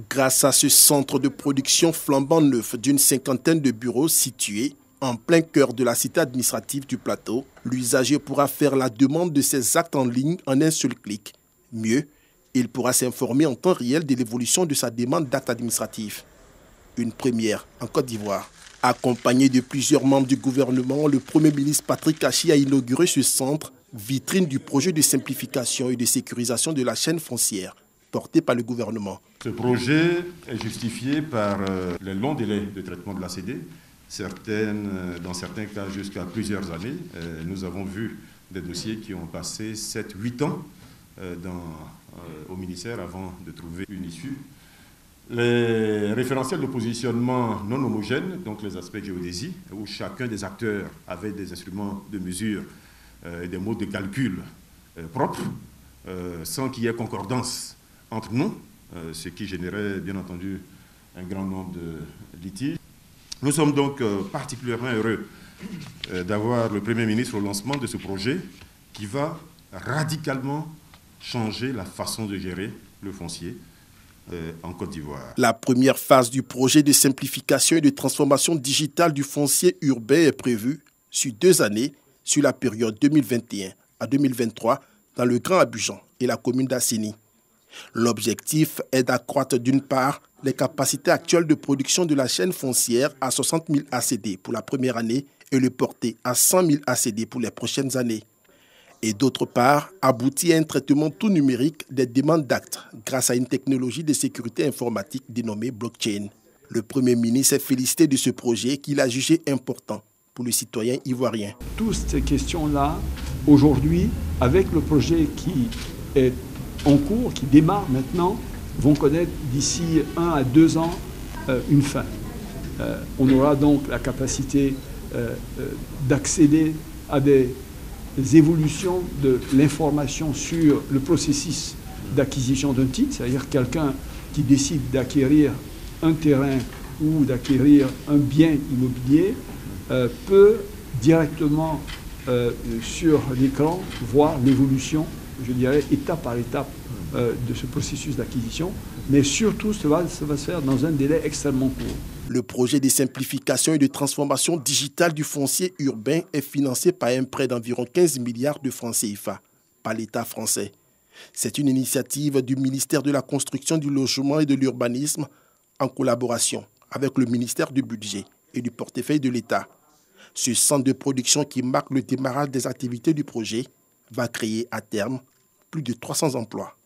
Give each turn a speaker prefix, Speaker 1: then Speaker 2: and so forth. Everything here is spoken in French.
Speaker 1: Grâce à ce centre de production flambant neuf d'une cinquantaine de bureaux situés en plein cœur de la cité administrative du plateau, l'usager pourra faire la demande de ses actes en ligne en un seul clic. Mieux, il pourra s'informer en temps réel de l'évolution de sa demande d'acte administratif. Une première en Côte d'Ivoire. Accompagné de plusieurs membres du gouvernement, le Premier ministre Patrick Achi a inauguré ce centre, vitrine du projet de simplification et de sécurisation de la chaîne foncière, porté par le gouvernement.
Speaker 2: Ce projet est justifié par les longs délais de traitement de l'ACD, dans certains cas jusqu'à plusieurs années. Nous avons vu des dossiers qui ont passé 7-8 ans au ministère avant de trouver une issue. Les référentiels de positionnement non homogènes, donc les aspects géodésie, où chacun des acteurs avait des instruments de mesure et des modes de calcul propres, sans qu'il y ait concordance entre nous, ce qui générait bien entendu un grand nombre de litiges. Nous sommes donc particulièrement heureux d'avoir le Premier ministre au lancement de ce projet qui va radicalement changer la façon de gérer le foncier en Côte d'Ivoire.
Speaker 1: La première phase du projet de simplification et de transformation digitale du foncier urbain est prévue sur 2 années, sur la période 2021 à 2023, dans le Grand Abidjan et la commune d'Asseni. L'objectif est d'accroître d'une part les capacités actuelles de production de la chaîne foncière à 60 000 ACD pour la première année et le porter à 100 000 ACD pour les prochaines années. Et d'autre part, aboutir à un traitement tout numérique des demandes d'actes grâce à une technologie de sécurité informatique dénommée blockchain. Le Premier ministre s'est félicité de ce projet qu'il a jugé important pour le citoyen ivoirien.
Speaker 3: Toutes ces questions-là, aujourd'hui, avec le projet qui est en cours, qui démarre maintenant, vont connaître d'ici 1 à 2 ans une fin. On aura donc la capacité d'accéder à des évolutions de l'information sur le processus d'acquisition d'un titre, c'est-à-dire quelqu'un qui décide d'acquérir un terrain ou d'acquérir un bien immobilier peut directement sur l'écran voir l'évolution, je dirais, étape par étape de ce processus d'acquisition, mais surtout ça va se faire dans un délai extrêmement court.
Speaker 1: Le projet de simplification et de transformation digitale du foncier urbain est financé par un prêt d'environ 15 milliards de francs CFA par l'État français. C'est une initiative du ministère de la Construction, du Logement et de l'Urbanisme en collaboration avec le ministère du Budget et du portefeuille de l'État. Ce centre de production qui marque le démarrage des activités du projet va créer à terme plus de 300 emplois.